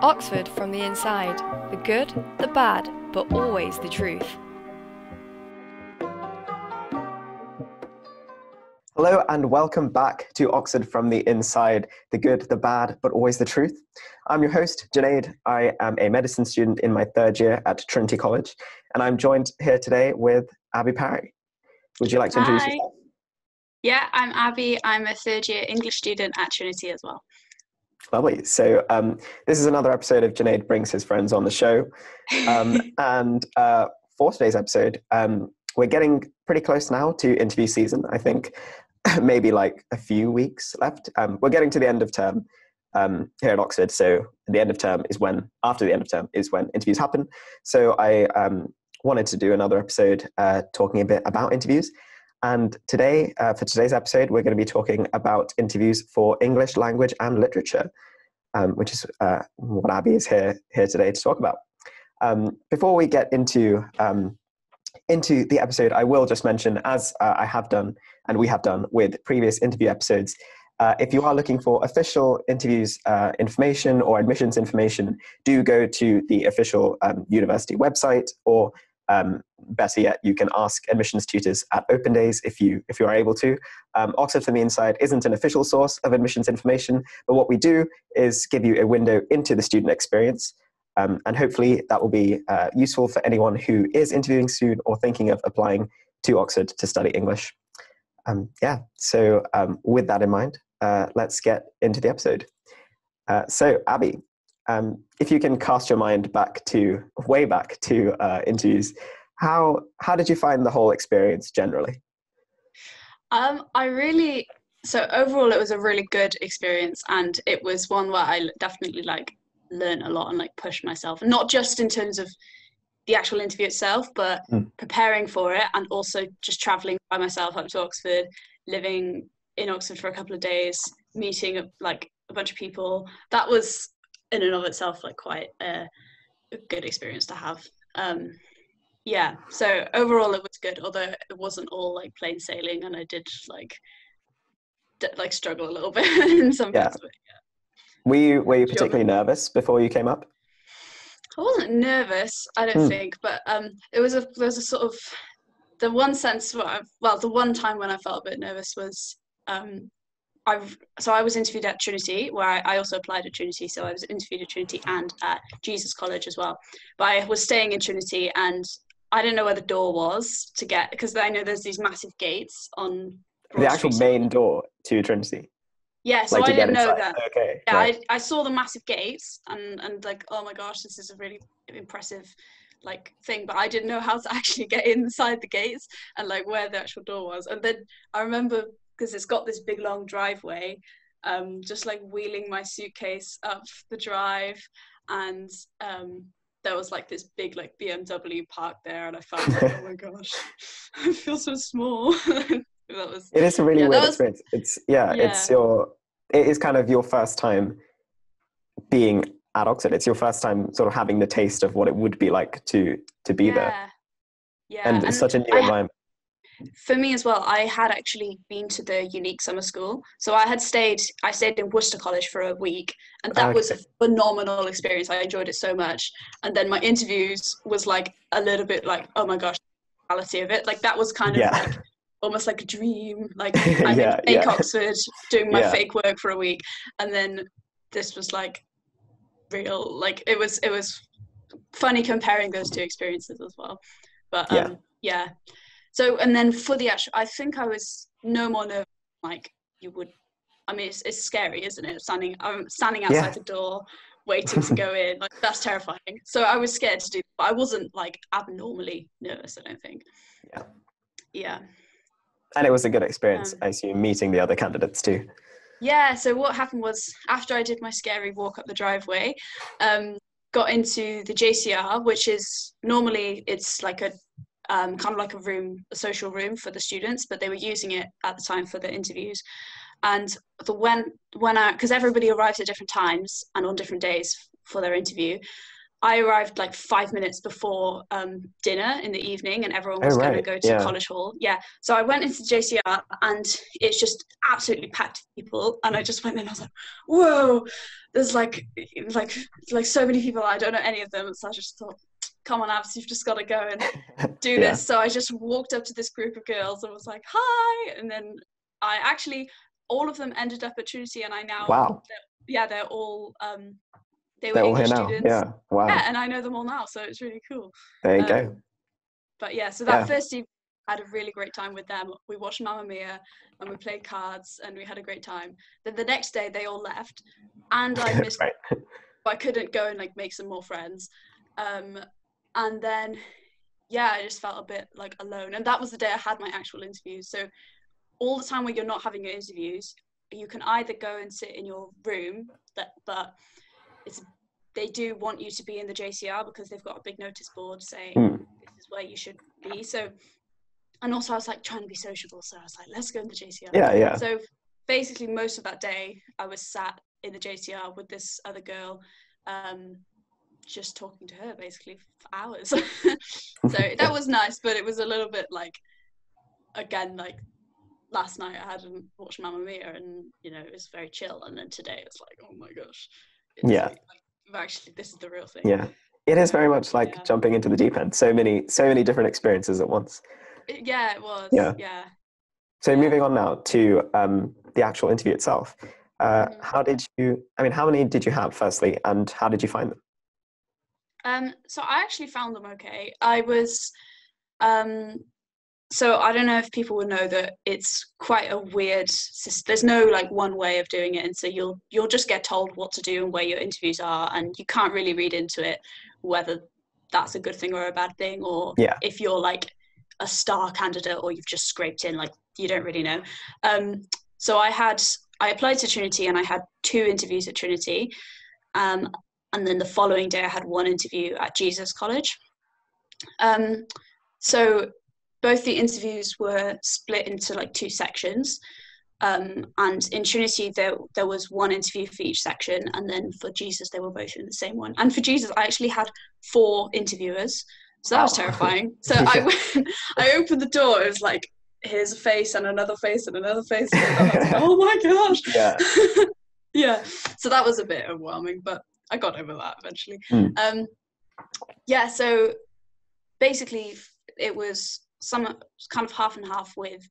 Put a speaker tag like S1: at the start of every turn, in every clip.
S1: Oxford from the inside. The good, the bad, but always the truth.
S2: Hello and welcome back to Oxford from the inside. The good, the bad, but always the truth. I'm your host, Junaid. I am a medicine student in my third year at Trinity College, and I'm joined here today with Abbie Parry. Would you like to introduce yourself?
S3: Yeah, I'm Abbie. I'm a third year English student at Trinity as well.
S2: Lovely. So this is another episode of Junaid Brings His Friends on the Show. And for today's episode, we're getting pretty close now to interview season. I think maybe like a few weeks left. We're getting to the end of term here at Oxford. So the end of term is after the end of term is when interviews happen. So I wanted to do another episode talking a bit about interviews. And today, for today's episode, we're going to be talking about interviews for English language and literature, which is what Abbie is here today to talk about. Before we get into the episode, I will just mention, as I have done and we have done with previous interview episodes, if you are looking for official interviews information or admissions information, do go to the official university website, or better yet, you can ask admissions tutors at open days if you are able to. Oxford from the Inside isn't an official source of admissions information, but what we do is give you a window into the student experience, and hopefully that will be useful for anyone who is interviewing soon or thinking of applying to Oxford to study English. So with that in mind, let's get into the episode. So Abbie, if you can cast your mind way back to interviews, how did you find the whole experience generally?
S3: So overall it was a really good experience, and it was one where I definitely learned a lot and pushed myself, not just in terms of the actual interview itself, but preparing for it, and also just traveling by myself up to Oxford, living in Oxford for a couple of days, meeting a bunch of people. That was in and of itself quite a good experience to have. So overall it was good, although it wasn't all plain sailing, and I did struggle a little bit in some parts of it.
S2: Were you particularly nervous before you came up?
S3: I wasn't nervous, I don't think, but there was a sort of, the one time when I felt a bit nervous was I was interviewed at Trinity, where I also applied at Trinity, so I was interviewed at Trinity and at Jesus College as well. But I was staying in Trinity, and I didn't know where the door was to get, because I know there's these massive gates on Broad
S2: the actual
S3: Street.
S2: Main door to Trinity.
S3: Yeah, so I didn't know that.
S2: Okay.
S3: Yeah,
S2: right.
S3: I saw the massive gates and oh my gosh, this is a really impressive thing, but I didn't know how to actually get inside the gates and where the actual door was. And then I remember, because it's got this big long driveway, just wheeling my suitcase up the drive, and there was this big BMW parked there, and I felt oh my gosh, I feel so small.
S2: It is a really weird experience. It is kind of your first time being at Oxford. It's your first time sort of having the taste of what it would be like to be there.
S3: Yeah.
S2: And it's such a new environment.
S3: For me as well, I had actually been to the unique summer school. So I stayed in Worcester College for a week, and that was a phenomenal experience. I enjoyed it so much. And then my interviews was a little bit oh my gosh, the reality of it. That was kind of almost like a dream. I'm in fake Oxford doing my fake work for a week, and then this was real. It was funny comparing those two experiences as well. But So, and then for the actual, I think I was no more nervous you would. I mean, it's scary, isn't it? I'm standing outside the door, waiting to go in. That's terrifying. So I was scared to do, but I wasn't abnormally nervous, I don't think. Yeah.
S2: And it was a good experience, I assume, meeting the other candidates too.
S3: Yeah, so what happened was, after I did my scary walk up the driveway, got into the JCR, which is normally, it's a kind of a room, a social room for the students, but they were using it at the time for the interviews. And when I, because everybody arrives at different times and on different days for their interview, I arrived like 5 minutes before dinner in the evening, and everyone was going to go to College Hall. Yeah. So I went into JCR, and it's just absolutely packed with people. And I just went in, and I was like, whoa, there's like so many people. I don't know any of them. So I just thought, come on, Abs, you've just got to go and do this. So I just walked up to this group of girls and was like, hi. And then all of them ended up at Trinity, and I now, they're all, they were English students.
S2: Yeah, wow.
S3: Yeah, and I know them all now, so it's really cool.
S2: There you go.
S3: But yeah, so that first evening, I had a really great time with them. We watched Mamma Mia, and we played cards, and we had a great time. Then the next day, they all left, and I missed, but I couldn't go and like make some more friends. And then, I just felt a bit like alone. And that was the day I had my actual interviews. So all the time when you're not having your interviews, you can either go and sit in your room, but they do want you to be in the JCR because they've got a big notice board saying this is where you should be. So, and also I was like trying to be sociable, so I was like, let's go in the JCR.
S2: Yeah.
S3: So basically most of that day I was sat in the JCR with this other girl, just talking to her basically for hours. So that was nice, but it was a little bit like, again, like last night I hadn't watched Mamma Mia, and it was very chill, and then today it's like, oh my gosh, like, actually this is the real thing.
S2: It is very much like jumping into the deep end. So many different experiences at once.
S3: It was.
S2: So moving on now to the actual interview itself. How many did you have firstly, and how did you find them?
S3: So I actually found them okay. I was so I don't know if people would know that it's quite a weird system. There's no like one way of doing it, and so you'll just get told what to do and where your interviews are, and you can't really read into it whether that's a good thing or a bad thing, or if you're like a star candidate or you've just scraped in, like you don't really know. So I applied to Trinity, and I had 2 interviews at Trinity, and then the following day I had 1 interview at Jesus College. So both the interviews were split into like 2 sections, and in Trinity there was 1 interview for each section, and then for Jesus they were both in the same one. And for Jesus I actually had 4 interviewers, so that was terrifying. So I opened the door, it was like, here's a face and another face and another face, and I was like, oh my gosh. So that was a bit overwhelming, but I got over that eventually. So basically it was some kind of half and half with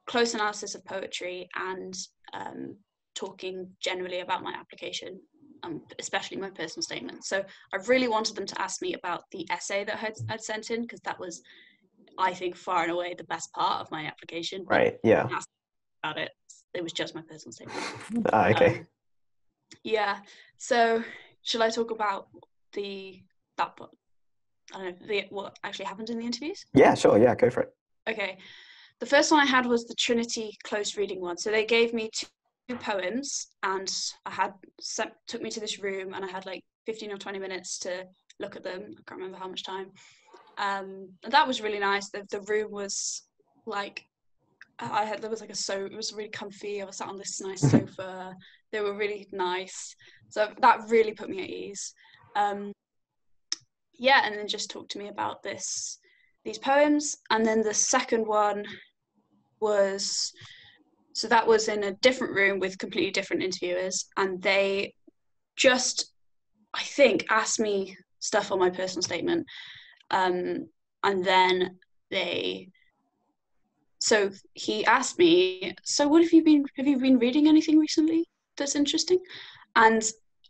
S3: close analysis of poetry and talking generally about my application, especially my personal statement. So I really wanted them to ask me about the essay that I'd sent in, because that was, I think, far and away the best part of my application.
S2: Right, yeah.
S3: About it was just my personal statement.
S2: Okay.
S3: So should I talk about that part? I don't know, what actually happened in the interviews? Yeah,
S2: sure. Yeah, go for it.
S3: Okay. The first one I had was the Trinity close reading one. So they gave me 2 poems, and took me to this room, and I had like 15 or 20 minutes to look at them. I can't remember how much time. And that was really nice. The room was like, it was really comfy. I was sat on this nice sofa. They were really nice. So that really put me at ease. And then just talked to me about these poems. And then the second one was in a different room with completely different interviewers, and they just, I think, asked me stuff on my personal statement. And then he asked me, so what have you been reading anything recently that's interesting? And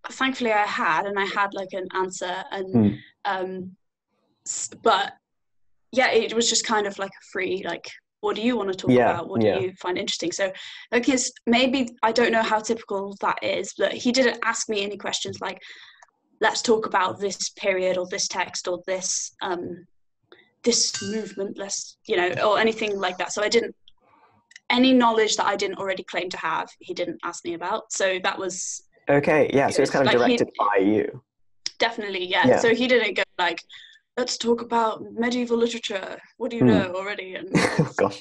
S3: thankfully I had like an answer, and but it was just kind of like a free, like, what do you want to talk about? What do you find interesting? So because maybe, I don't know how typical that is, but he didn't ask me any questions like, let's talk about this period or this text or this movement, or anything like that. So any knowledge that I didn't already claim to have, he didn't ask me about. So that was
S2: okay. Yeah. So it's kind of directed by you.
S3: Definitely. Yeah. So he didn't go like, let's talk about medieval literature. What do you know already? And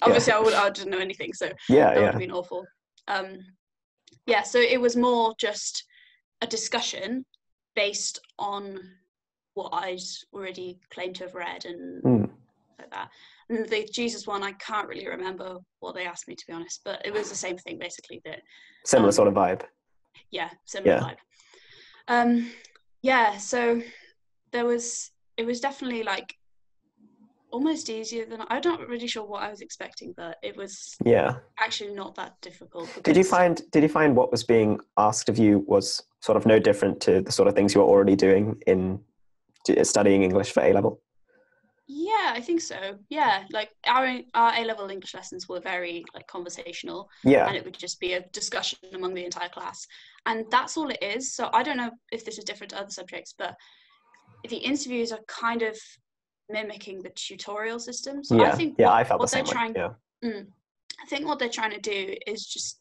S3: obviously I didn't know anything. So that would have been awful. So it was more just a discussion. based on what I'd already claimed to have read and like that. And the Jesus one, I can't really remember what they asked me, to be honest, but it was the same thing basically. That
S2: similar sort of vibe.
S3: Yeah, similar vibe. So it was definitely like almost easier than, I'm not really sure what I was expecting, but it was actually not that difficult.
S2: Did you find what was being asked of you was sort of no different to the sort of things you were already doing in studying English for A-level?
S3: Yeah, I think so. Yeah, like our A-level English lessons were very like conversational, and it would just be a discussion among the entire class, and that's all it is. So I don't know if this is different to other subjects, but the interviews are kind of mimicking the tutorial system. So I think
S2: I felt the same way.
S3: I think what they're trying to do is just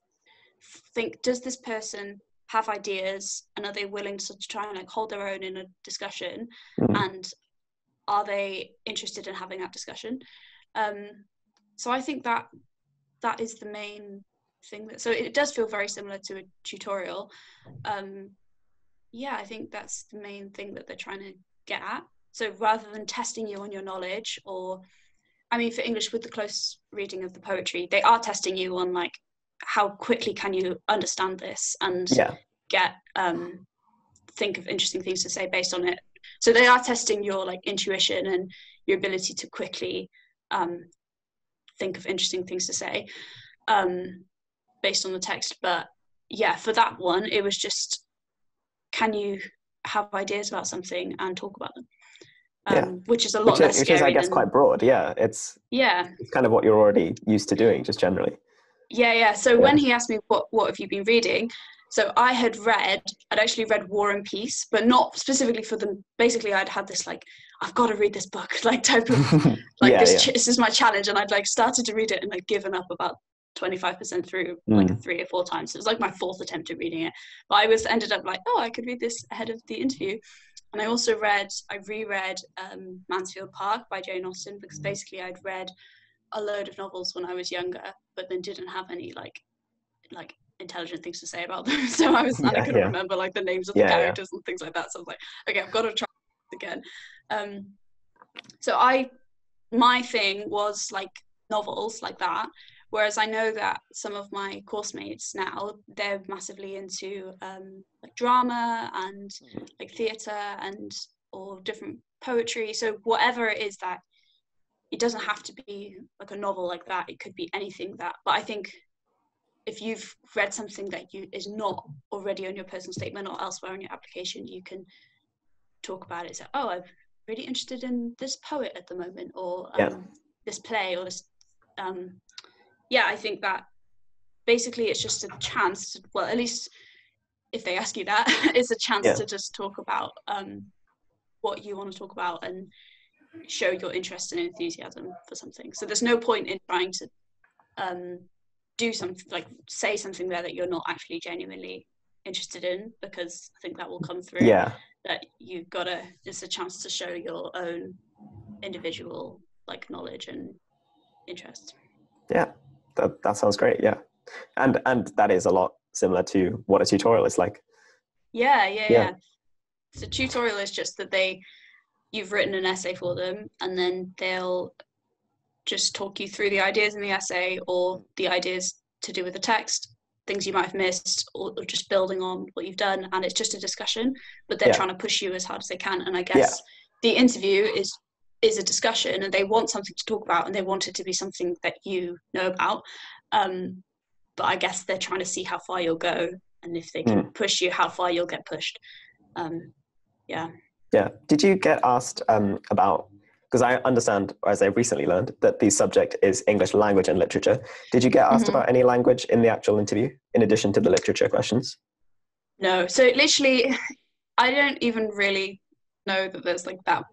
S3: think, does this person have ideas, and are they willing to try and like hold their own in a discussion, and are they interested in having that discussion? So I think that is the main thing. So it does feel very similar to a tutorial. I think that's the main thing that they're trying to get at. So rather than testing you on your knowledge, or, I mean, for English with the close reading of the poetry, they are testing you on like how quickly can you understand this and get think of interesting things to say based on it. So they are testing your like intuition and your ability to quickly think of interesting things to say based on the text. But yeah, for that one, it was just, can you have ideas about something and talk about them? Which is a lot less scary.
S2: Which is, I guess, quite broad. It's kind of what you're already used to doing, just generally.
S3: So when he asked me what have you been reading, so I'd actually read War and Peace, but not specifically for them. Basically, I'd had this like, I've got to read this book, like type of like this is my challenge, and I'd like started to read it and like given up about 25% through like 3 or 4 times. It was like my 4th attempt at reading it, but I ended up like, I could read this ahead of the interview. And I also reread Mansfield Park by Jane Austen, because basically I'd read a load of novels when I was younger, but then didn't have any like intelligent things to say about them. So I couldn't remember like the names of the characters and things like that. So I was like, okay, I've got to try again. So my thing was like novels like that. Whereas I know that some of my course mates now, they're massively into like drama and like theatre and or different poetry. So whatever it is, that it doesn't have to be like a novel like that. It could be anything that. But I think if you've read something that is not already on your personal statement or elsewhere on your application, you can talk about it. So, I'm really interested in this poet at the moment, or this play, or this. I think that basically it's just a chance to, well, at least if they ask you that, it's a chance to just talk about what you want to talk about and show your interest and enthusiasm for something. So there's no point in trying to do something, like say something there that you're not actually genuinely interested in, because I think that will come through. That you've got it's a chance to show your own individual like knowledge and interest.
S2: That sounds great. And that is a lot similar to what a tutorial is like.
S3: So tutorial is just that you've written an essay for them, and then they'll just talk you through the ideas in the essay, or the ideas to do with the text, things you might have missed, or just building on what you've done, and it's just a discussion, but they're trying to push you as hard as they can. And I guess the interview is a discussion, and they want something to talk about, and they want it to be something that you know about, but I guess they're trying to see how far you'll go, and if they can push you, how far you'll get pushed.
S2: Did you get asked about, because I understand, as I've recently learned, that the subject is English language and literature. Did you get asked about any language in the actual interview, in addition to the literature questions?
S3: No. So literally, I don't even really know that there's like that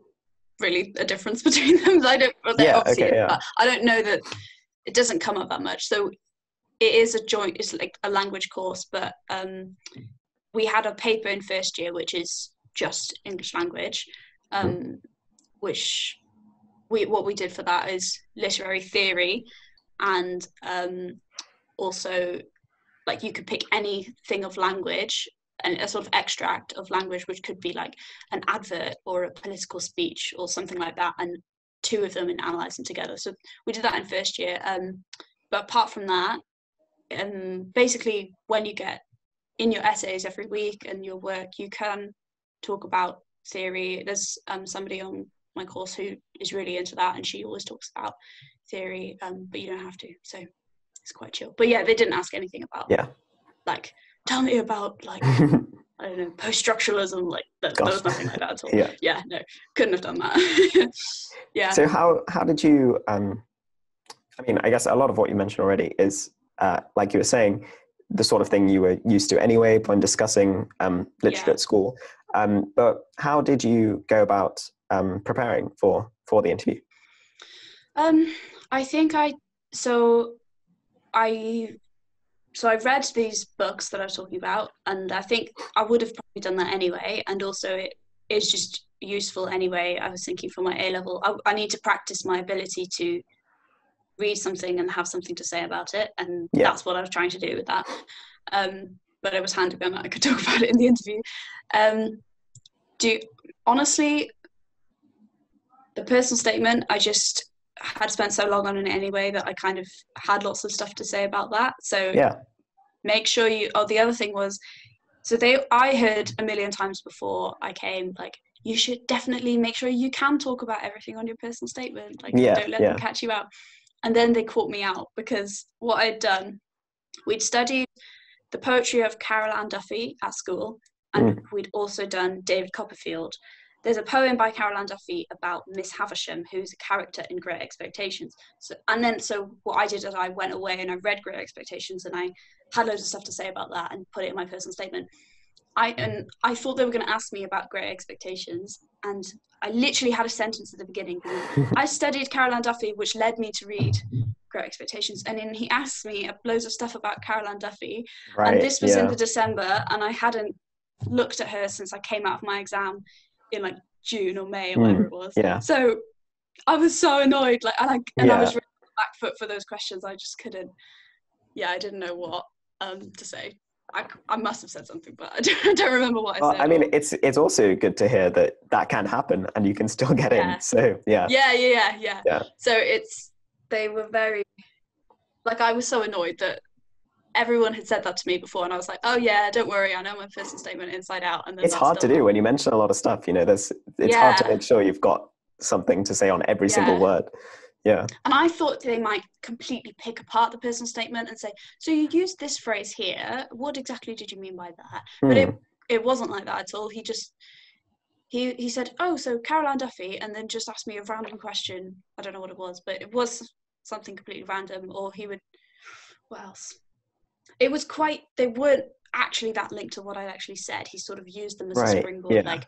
S3: really a difference between them. I don't. But I don't know that it doesn't come up that much. So it is it's like a language course, but we had a paper in first year which is just English language, which what we did for that is literary theory, and also like you could pick anything of language a sort of extract of language, which could be like an advert or a political speech or something like that, and 2 of them and analyze them together. So we did that in first year. But apart from that, basically when you get in your essays every week and your work, you can talk about theory. There's somebody on my course who is really into that, and she always talks about theory, but you don't have to, so it's quite chill. But yeah, they didn't ask anything about like, tell me about like I don't know, post-structuralism, like there was nothing like that at all. No, couldn't have done that. Yeah.
S2: So how did you I mean, I guess a lot of what you mentioned already is like you were saying, the sort of thing you were used to anyway when discussing literature at school. But how did you go about preparing for the interview?
S3: I think I read these books that I was talking about, and I think I would have probably done that anyway. And also it is just useful anyway. I was thinking for my A-level, I need to practice my ability to read something and have something to say about it. And that's what I was trying to do with that. But it was handy when I could talk about it in the interview. Honestly, the personal statement, I just had spent so long on it anyway that I kind of had lots of stuff to say about that. So make sure the other thing was, I heard a million times before I came, like, you should definitely make sure you can talk about everything on your personal statement. Like, don't let them catch you out. And then they caught me out, because what I'd done, we'd studied the poetry of Carol Ann Duffy at school, and we'd also done David Copperfield. There's a poem by Carol Ann Duffy about Miss Havisham, who's a character in Great Expectations. So what I did is I went away and I read Great Expectations, and I had loads of stuff to say about that and put it in my personal statement. I thought they were going to ask me about Great Expectations, and I literally had a sentence at the beginning. I studied Carol Ann Duffy, which led me to read Great Expectations, and then he asked me loads of stuff about Carol Ann Duffy, and this was in the December, and I hadn't looked at her since I came out of my exam in like June or May or whatever it was. So I was so annoyed, like, I was really on the back foot for those questions. I just couldn't. I didn't know what to say. I must have said something, but I don't remember what I said.
S2: I mean, it's also good to hear that can happen and you can still get in. So yeah. So they were very, like, I was so annoyed that everyone had said that to me before, and I was like, oh yeah, don't worry, I know my personal statement inside out. And then it's hard to do when you mention a lot of stuff, it's hard to make sure you've got something to say on every single word. And
S3: I thought they might completely pick apart the personal statement and say, so you used this phrase here, what exactly did you mean by that? But it wasn't like that at all. He just he said, oh, so Carol Ann Duffy, and then just asked me a random question. I don't know what it was, but it was something completely random. Or he would, what else? It was they weren't actually that linked to what I'd actually said. He sort of used them as a springboard, like,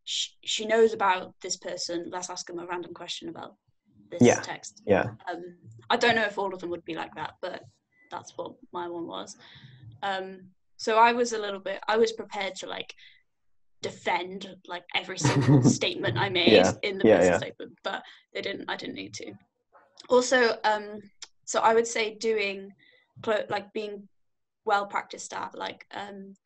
S3: she knows about this person, let's ask them a random question about this text. I don't know if all of them would be like that, but that's what my one was. So I was prepared to like defend like every single statement I made in the personal statement, but I didn't need to. Also, so I would say being well practiced at like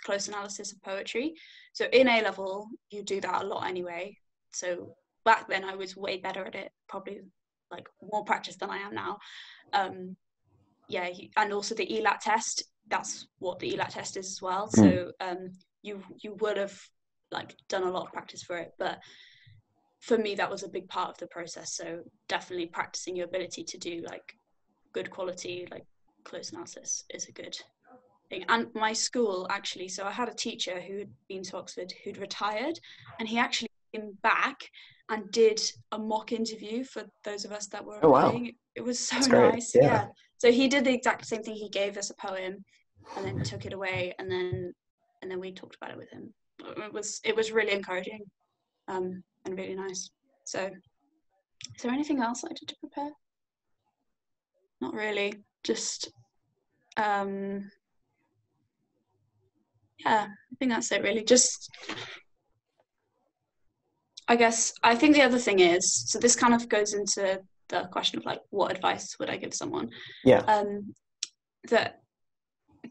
S3: close analysis of poetry. So in A-level, you do that a lot anyway. So back then I was way better at it, probably like more practice than I am now. And also the ELAT test, that's what the ELAT test is as well. So you would have like done a lot of practice for it, but for me that was a big part of the process. So definitely practicing your ability to do like good quality like close analysis is a good thing. And my school actually, so I had a teacher who had been to Oxford who'd retired, and he actually came back and did a mock interview for those of us that were applying. Wow. It was so nice. Yeah. So he did the exact same thing. He gave us a poem and then took it away, and then we talked about it with him. It was really encouraging and really nice. So is there anything else I did to prepare? Not really. Just I think that's it really. Just I think the other thing is, so this kind of goes into the question of like, what advice would I give someone?
S2: That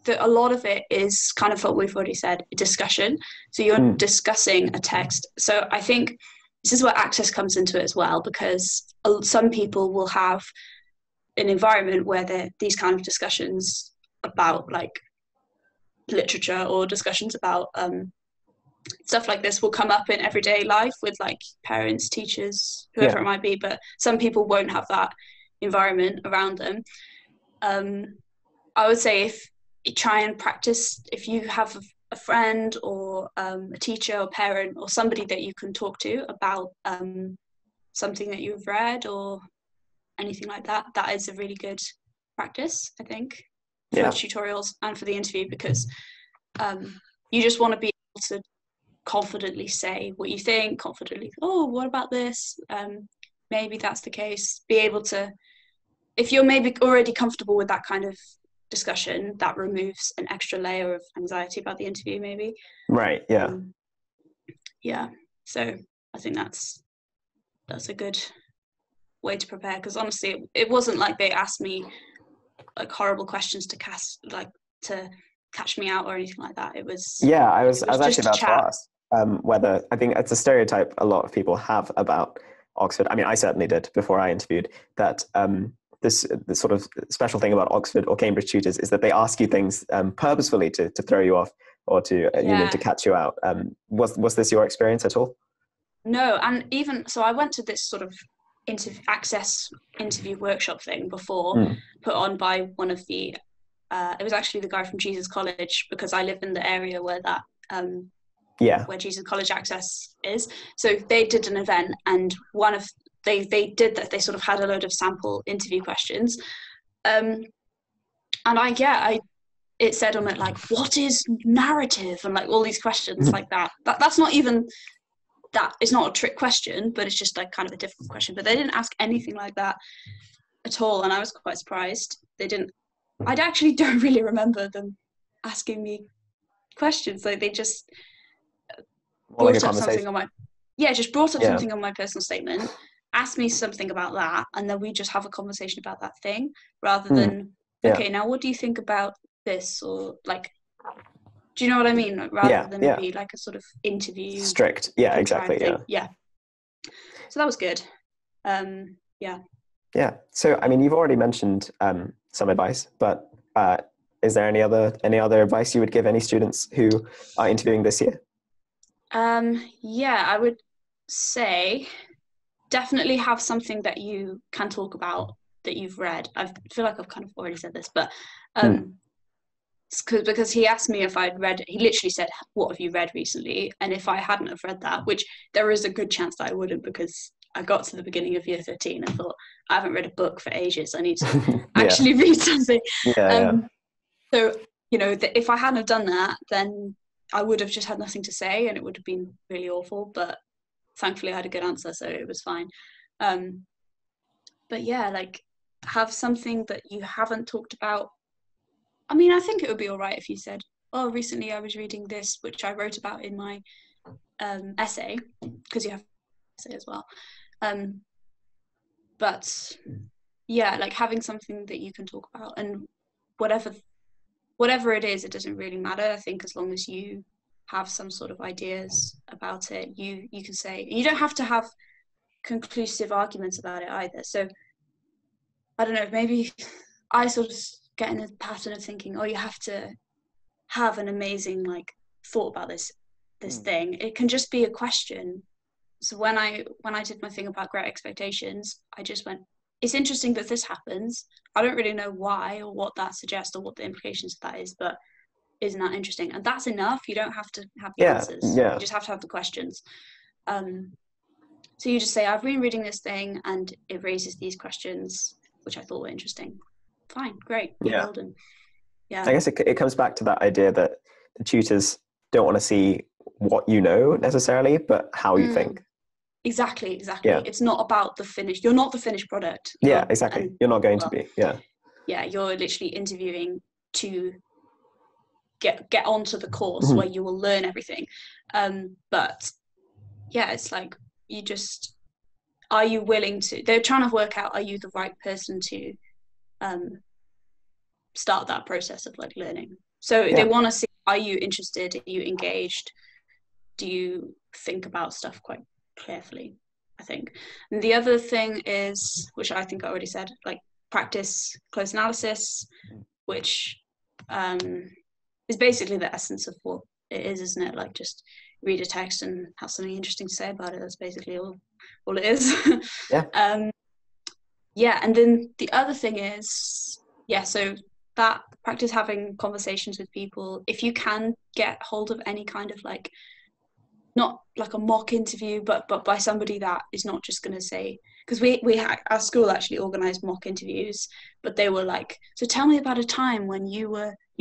S3: a lot of it is kind of what we've already said, discussion. So you're discussing a text. So I think this is where access comes into it as well, because some people will have an environment where these kind of discussions about like literature or discussions about stuff like this will come up in everyday life with like parents, teachers, whoever it might be, but some people won't have that environment around them. I would say if you try and practice, if you have a friend or a teacher or parent or somebody that you can talk to about something that you've read or anything like that, that is a really good practice, I think, for tutorials and for the interview, because you just want to be able to confidently say what you think, confidently, oh, what about this? Maybe that's the case. Be able to, if you're maybe already comfortable with that kind of discussion, that removes an extra layer of anxiety about the interview, maybe.
S2: Right, yeah.
S3: Yeah, so I think that's a good way to prepare, because honestly, it wasn't like they asked me like horrible questions to catch me out or anything like that. It was
S2: I was actually about
S3: to
S2: ask whether, I think it's a stereotype a lot of people have about Oxford. I mean, I certainly did before I interviewed, that this sort of special thing about Oxford or Cambridge tutors is that they ask you things purposefully to throw you off or to to catch you out. Was this your experience at all?
S3: No, and even so, I went to this sort of access interview workshop thing before, put on by one of the it was actually the guy from Jesus College, because I live in the area where that where Jesus College Access is. So they did an event, and they did that. They sort of had a load of sample interview questions, and it said on it like, what is narrative, and like all these questions like that. That's not even that. It's not a trick question, but it's just like kind of a difficult question. But they didn't ask anything like that at all, and I was quite surprised. They didn't. I actually don't really remember them asking me questions. Like they just brought up something on my something on my personal statement, asked me something about that, and then we just have a conversation about that thing, rather than okay, now what do you think about this, or like, do you know what I mean? Rather than be like a sort of interview,
S2: strict, exactly,
S3: So that was good.
S2: So I mean, you've already mentioned some advice, but is there any other advice you would give any students who are interviewing this year?
S3: I would say definitely have something that you can talk about that you've read. I feel like I've kind of already said this, but because he asked me if I'd read, he literally said, what have you read recently? And if I hadn't have read that, which there is a good chance that I wouldn't, because I got to the beginning of year 13 and thought, I haven't read a book for ages, I need to actually read something. So, if I hadn't have done that, then I would have just had nothing to say, and it would have been really awful. But thankfully I had a good answer, so it was fine. But like, have something that you haven't talked about. I mean, I think it would be all right if you said, oh, recently I was reading this, which I wrote about in my essay, because you have essay as well. But like having something that you can talk about, and whatever it is, it doesn't really matter. I think as long as you have some sort of ideas about it, you can say. You don't have to have conclusive arguments about it either. So I don't know, maybe I sort of get in a pattern of thinking, oh, you have to have an amazing like thought about this thing. It can just be a question. So when I did my thing about Great Expectations, I just went, it's interesting that this happens. I don't really know why or what that suggests or what the implications of that is, but isn't that interesting? And that's enough. You don't have to have the answers. You just have to have the questions. So you just say, I've been reading this thing and it raises these questions, which I thought were interesting. Fine, great. Well done. I
S2: guess it comes back to that idea that the tutors don't want to see what you know necessarily, but how you think.
S3: Exactly. It's not about the finish. You're not the finished product.
S2: Exactly. You're not going to be.
S3: You're literally interviewing to get onto the course where you will learn everything. But it's like, you just, are you willing to, they're trying to work out, are you the right person to start that process of like learning. So they want to see, are you interested? Are you engaged? Do you think about stuff quite carefully, I think. And the other thing is, which I think I already said, like practice close analysis, which is basically the essence of what it is, isn't it? Like just read a text and have something interesting to say about it. That's basically all it is. Yeah. And then the other thing is, so that practice having conversations with people. If you can get hold of any kind of like, not like a mock interview, but by somebody that is not just going to say, because our school actually organised mock interviews, but they were like, so tell me about a time when you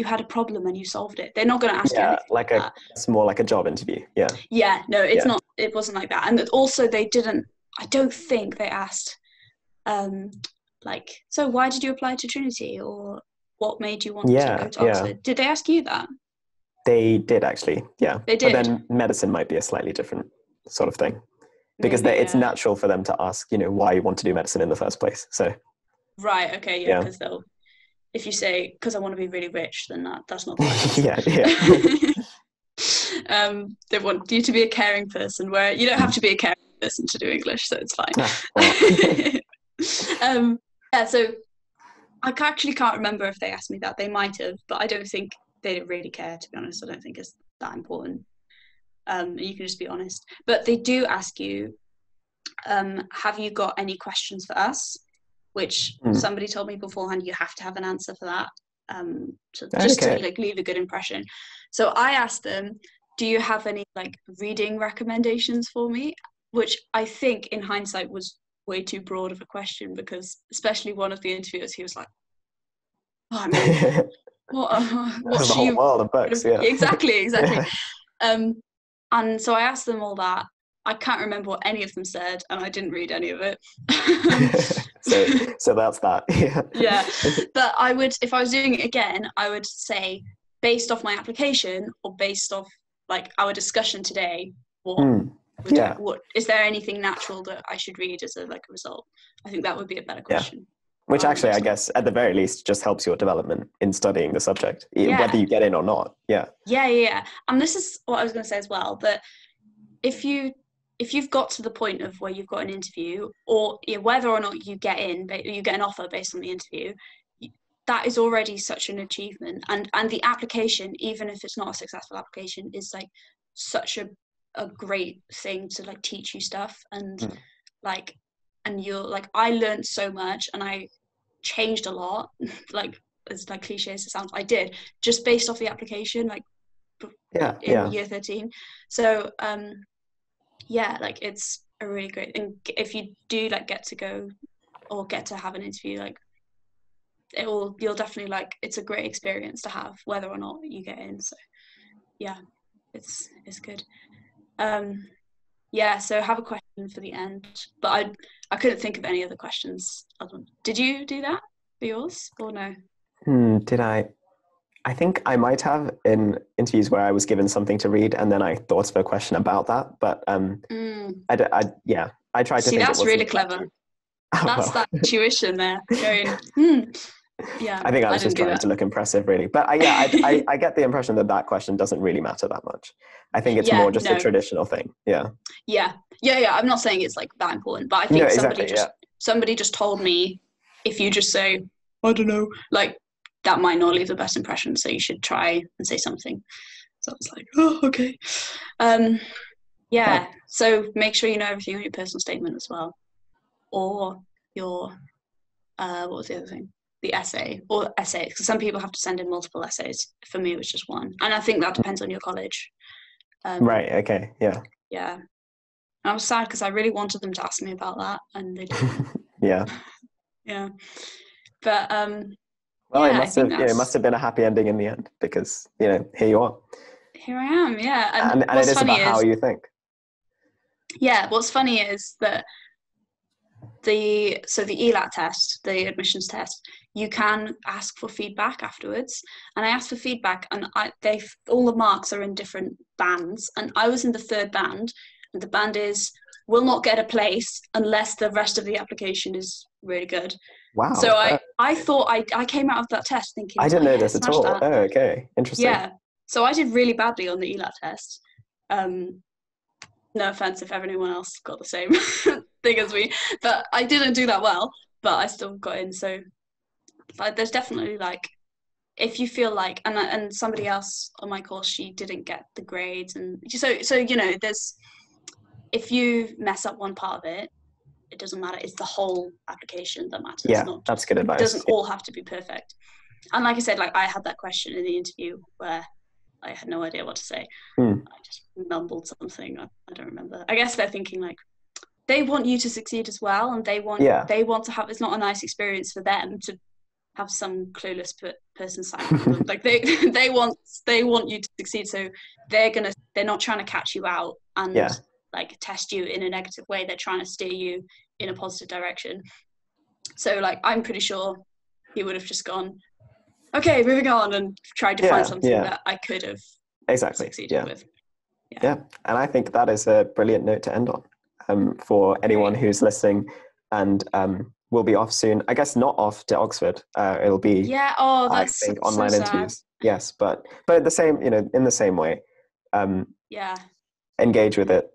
S3: had a problem and you solved it. They're not going to ask you anything
S2: like it's more like a job interview.
S3: No, it's not, it wasn't like that. And also I don't think they asked like, so why did you apply to Trinity, or what made you want to go to Oxford? Did they ask you that?
S2: They did actually, yeah.
S3: They did.
S2: But then medicine might be a slightly different sort of thing, because it's natural for them to ask, why you want to do medicine in the first place. So.
S3: Right. Okay. Yeah. Because if you say, because I want to be really rich, then that's not the right answer. They want you to be a caring person, where you don't have to be a caring person to do English, so it's fine. So I actually can't remember if they asked me that. They might have, but I don't think they don't really care, to be honest. I don't think it's that important. You can just be honest. But they do ask you, have you got any questions for us? Which somebody told me beforehand, you have to have an answer for that. To like leave a good impression. So I asked them, do you have any like reading recommendations for me? Which I think in hindsight was way too broad of a question, because especially one of the interviewers, he was like, oh, I mean, what's
S2: the whole world of books,
S3: exactly. And so I asked them all that. I can't remember what any of them said, and I didn't read any of it.
S2: so that's that.
S3: But I would, if I was doing it again, I would say, based off my application or based off like our discussion today, what is there anything natural that I should read as a result? I think that would be a better question.
S2: Which actually, I guess, at the very least, just helps your development in studying the subject, whether you get in or not. Yeah.
S3: And this is what I was going to say as well, that if you've got to the point of where you've got an interview, or whether or not you get an offer based on the interview, that is already such an achievement. And the application, even if it's not a successful application, is like such a great thing to like teach you stuff, and like, and you're like, I learned so much and I changed a lot, like as like cliche as it sounds, I did, just based off the application, like in year 13. So like it's a really great, and if you do like get to go or get to have an interview, like you'll definitely like, it's a great experience to have whether or not you get in. So it's good. So have a question for the end, but I couldn't think of any other questions. Did you do that for yours or no?
S2: Did I? I think I might have in interviews where I was given something to read and then I thought of a question about that. But I tried to think.
S3: That's really clever. That's that intuition there going.
S2: I think I was just trying to look impressive, really. But I get the impression that question doesn't really matter that much. I think it's more just a traditional thing.
S3: Yeah. I'm not saying it's like that important, but I think somebody just told me, if you just say, I don't know, like that might not leave the best impression. So you should try and say something. So I was like, oh, okay. So make sure you know everything on your personal statement as well, or your what was the other thing? The essay or essays, because some people have to send in multiple essays. For me, it was just one, and I think that depends on your college.
S2: Right. Okay. Yeah.
S3: Yeah. And I was sad because I really wanted them to ask me about that, and they didn't. Yeah. But
S2: it must have been a happy ending in the end, because here you are.
S3: Here I am. Yeah.
S2: And it is about how you think.
S3: Yeah. What's funny is that the ELAT test, the admissions test, you can ask for feedback afterwards, and I asked for feedback, and all the marks are in different bands, and I was in the third band, and the band is will not get a place unless the rest of the application is really good.
S2: Wow.
S3: So I thought I came out of that test thinking,
S2: I didn't know this at all.
S3: that.
S2: Oh, okay. Interesting.
S3: Yeah. So I did really badly on the ELAT test. No offense if anyone else got the same thing as me, but I didn't do that well, but I still got in. So like, there's definitely like, if you feel like, and somebody else on my course, she didn't get the grades, and so you know, there's, if you mess up one part of it, it doesn't matter. It's the whole application that matters.
S2: Yeah,
S3: not
S2: that's good advice.
S3: It doesn't all have to be perfect. And like I said, like I had that question in the interview where I had no idea what to say. I just mumbled something. I don't remember. I guess they're thinking like, they want you to succeed as well, and they want to have. It's not a nice experience for them to have some clueless person sign up with them. Like they want you to succeed, so they're not trying to catch you out and like test you in a negative way. They're trying to steer you in a positive direction. So like, I'm pretty sure he would have just gone, okay, moving on, and tried to find something that I could have succeeded with.
S2: Yeah, and I think that is a brilliant note to end on for anyone who's listening and will be off soon. I guess not off to Oxford. It'll be I think online
S3: so
S2: interviews. Yes, but the same, you know, in the same way. Engage with it.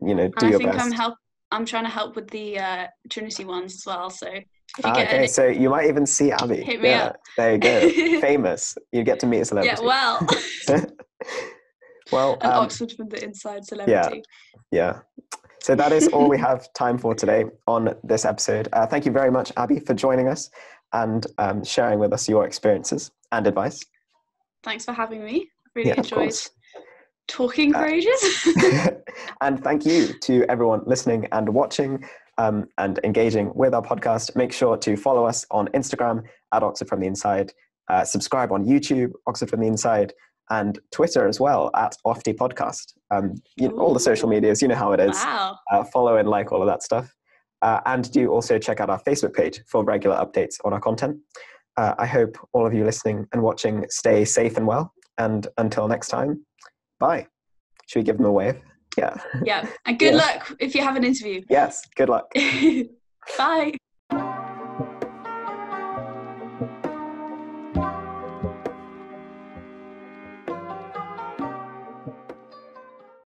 S2: You know, do your best.
S3: I'm trying to help with the Trinity ones as well. So if you get
S2: so you might even see Abbie.
S3: Hit me up.
S2: There you go. Famous. You get to meet a celebrity.
S3: Yeah,
S2: well,
S3: an Oxford from the inside celebrity.
S2: Yeah. So that is all we have time for today on this episode. Thank you very much, Abbie, for joining us and sharing with us your experiences and advice.
S3: Thanks for having me. Really enjoyed talking for ages.
S2: And thank you to everyone listening and watching and engaging with our podcast. Make sure to follow us on Instagram at Oxford from the Inside. Subscribe on YouTube, Oxford from the Inside, and Twitter as well at Ofty Podcast. All the social medias, you know how it is.
S3: Wow.
S2: Follow and like all of that stuff. And do also check out our Facebook page for regular updates on our content. I hope all of you listening and watching stay safe and well. And until next time, bye. Should we give them a wave? Yeah.
S3: Yeah. And good luck if you have an interview.
S2: Yes. Good luck.
S3: Bye.